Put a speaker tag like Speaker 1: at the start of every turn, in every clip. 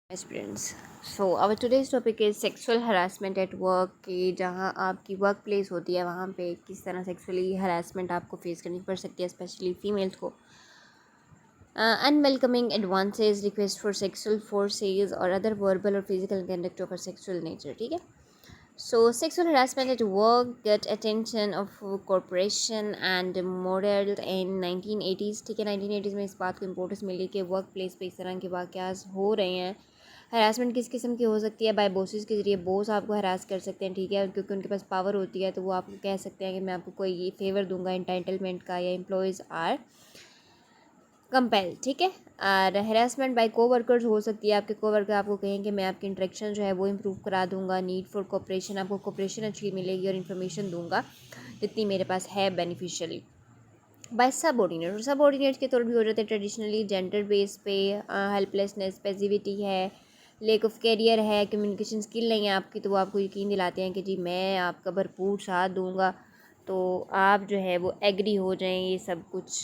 Speaker 1: Aspirants. So our today's topic is sexual harassment at work कि जहाँ आपकी work place होती है वहाँ पे किस तरह सेक्सुअली हरासमेंट आपको फेस करनी पड़ सकती है, स्पेशली फीमेल्स को. Unwelcoming advances, request for sexual forces or other verbal or physical conduct of a sexual nature. ठीक है. So sexual harassment at work get attention of corporation and modeled in 1980s. ठीक है, 1980s में इस बात को importance मिली कि work place पे इस तरह के वाक़यात हो रहे हैं. हरासमेंट किस किस्म की हो सकती है? बाय बॉसेस के ज़रिए बॉस आपको हरास कर सकते हैं. ठीक है, क्योंकि उनके पास पावर होती है तो वो आपको कह सकते हैं कि मैं आपको कोई फेवर दूंगा एंटाइटलमेंट का, या एम्प्लॉयज़ आर कंपेल. ठीक है. और हरासमेंट बाय कोवर्कर्स हो सकती है. आपके कोवर्कर आपको कहें कि मैं आपकी इंटरेक्शन जो है वो इम्प्रूव करा दूंगा. नीड फॉर कोऑपरेशन, आपको कोऑपरेशन अच्छी मिलेगी और इन्फॉर्मेशन दूंगा जितनी मेरे पास है बेनिफिशियली. बाय सबऑर्डिनेट, सबऑर्डिनेट्स के तौर भी हो जाते हैं ट्रेडिशनली जेंडर बेस पे. हेल्पलेसनेस, पैसिविटी है, लेक ऑफ कैरियर है, कम्युनिकेशन स्किल नहीं है आपकी, तो वो आपको यकीन दिलाते हैं कि जी मैं आपका भरपूर साथ दूंगा, तो आप जो है वो एग्री हो जाएं. ये सब कुछ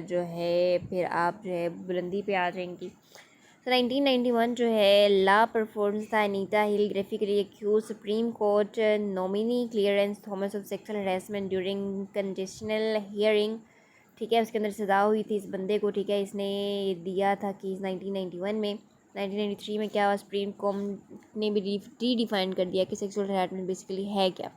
Speaker 1: जो है फिर आप जो है बुलंदी पे आ जाएंगी. तो 1991 जो है ला परफॉर्मेंस था. Anita Hill graphically accuse supreme court nominee Clarence Thomas of sexual harassment during congressional hearing. ठीक है, उसके अंदर सज़ा हुई थी इस बंदे को. ठीक है, इसने दिया था कि 1991 में. 1993 में क्या हुआ, सुप्रीम कोर्ट ने भी रीडिफाइन कर दिया कि सेक्सुअल हरासमेंट बेसिकली है क्या.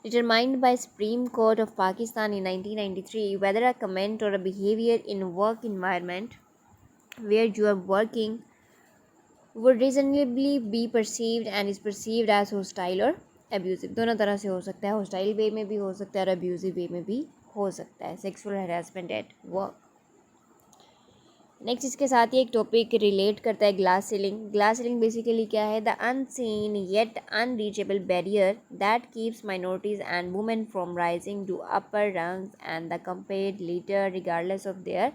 Speaker 1: Determined by Supreme Court of Pakistan in 1993 whether a comment or a behavior in work environment where you are working would reasonably be perceived and is perceived as hostile or abusive. दोनों तरह से हो सकता है, hostile वे में भी हो सकता है और abusive वे में भी हो सकता है sexual harassment at work. Next इसके साथ ही एक टॉपिक रिलेट करता है glass ceiling. Glass ceiling basically क्या है? The unseen yet unreachable barrier that keeps minorities and women from rising to upper ranks and the compared leader regardless of their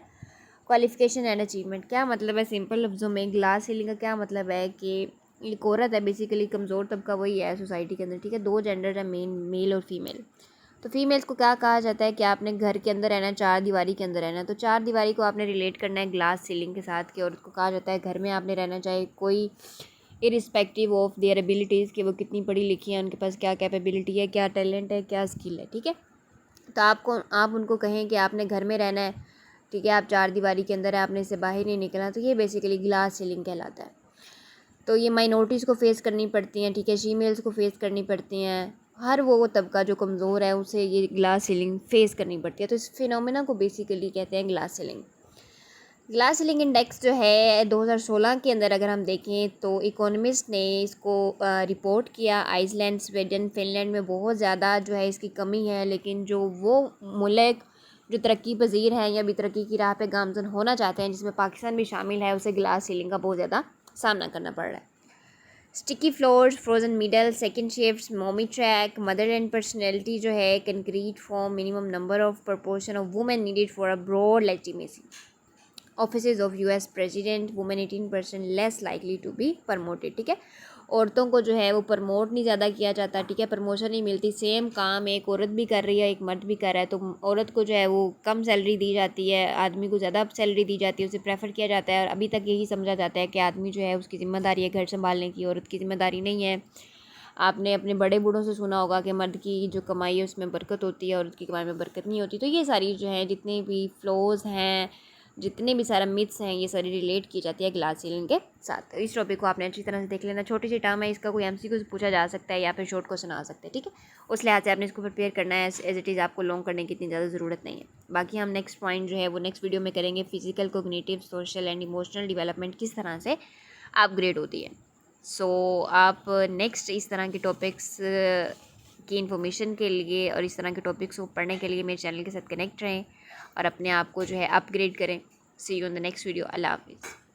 Speaker 1: qualification and achievement. क्या मतलब है simple लफ्ज़ों में? Glass ceiling का क्या मतलब है कि एक औरत है, बेसिकली कमज़ोर तबका वही है सोसाइटी के अंदर. ठीक है, दो जेंडर है, मेल और फीमेल. तो फीमेल्स को क्या कहा जाता है कि आपने घर के अंदर रहना है, चार दीवारी के अंदर रहना है. तो चार दीवारी को आपने रिलेट करना है ग्लास सीलिंग के साथ कि औरत को कहा जाता है घर में आपने रहना चाहिए, कोई इरिस्पेक्टिव ऑफ देयर एबिलिटीज़ कि वो कितनी पढ़ी लिखी है, उनके पास क्या कैपेबिलिटी है, क्या टैलेंट है, क्या स्किल है. ठीक है, तो आप उनको कहें कि आपने घर में रहना है. ठीक है, आप चार दीवारी के अंदर है, आपने इससे बाहर नहीं निकलना, तो ये बेसिकली ग्लास सीलिंग कहलाता है. तो ये माइनॉरिटीज़ को फेस करनी पड़ती हैं. ठीक है, फीमेल्स को फेस करनी पड़ती हैं, हर वो तबका जो कमज़ोर है उसे ये ग्लास सीलिंग फेस करनी पड़ती है. तो इस फिनोमेना को बेसिकली कहते हैं glass ceiling. Glass ceiling index जो है 2016 के अंदर अगर हम देखें तो इकोनॉमिस्ट ने इसको रिपोर्ट किया. आइसलैंड, स्वीडन, फिनलैंड में बहुत ज़्यादा जो है इसकी कमी है, लेकिन जो वो मुल्क जो तरक्की पजीर हैं या भी तरक्की की राह पे गामजन होना चाहते हैं, जिसमें पाकिस्तान भी शामिल है, उसे ग्लास सीलिंग का बहुत ज़्यादा सामना करना पड़ रहा है. Sticky floors, frozen middle, second shifts, mommy track, mother and personality जो है, concrete form, minimum number of proportion of women needed for a broad legitimacy. Offices of US president, women 18% less likely to be promoted. ठीक है, औरतों को जो है वो promote नहीं ज़्यादा किया जाता. ठीक है, प्रमोशन नहीं मिलती. सेम काम एक औरत भी कर रही है, एक मर्द भी कर रहा है, तो औरत को जो है वो कम सैलरी दी जाती है, आदमी को ज़्यादा सैलरी दी जाती है, उसे प्रेफर किया जाता है. और अभी तक यही समझा जाता है कि आदमी जो है उसकी ज़िम्मेदारी है घर संभालने की, औरत की ज़िम्मेदारी नहीं है. आपने अपने बड़े बूढ़ों से सुना होगा कि मर्द की जो कमाई है उसमें बरकत होती है, औरत की कमाई में बरकत नहीं होती. तो ये सारी जो है जितने भी फ्लॉज हैं, जितने भी सारा मिथ्स हैं, ये सारी रिलेट की जाती है ग्लास सीलिंग के साथ. तो इस टॉपिक को आपने अच्छी तरह से देख लेना. छोटी सी टर्म है, इसका कोई एमसीक्यू पूछा जा सकता है या फिर शॉर्ट क्वेश्चन आ सकते हैं. ठीक है, उस लिहाज से आपने इसको प्रिपेयर करना है. एज इट इज़ आपको लॉन्ग करने की इतनी ज़्यादा ज़रूरत नहीं है. बाकी हम नेक्स्ट पॉइंट जो है वो नेक्स्ट वीडियो में करेंगे. Physical, cognitive, social and emotional development किस तरह से अपग्रेड होती है. सो आप नेक्स्ट इस तरह के टॉपिक्स की इन्फॉर्मेशन के लिए और इस तरह के टॉपिक्स को पढ़ने के लिए मेरे चैनल के साथ कनेक्ट रहें और अपने आप को जो है अपग्रेड करें. See you in the next video. Allah Hafiz.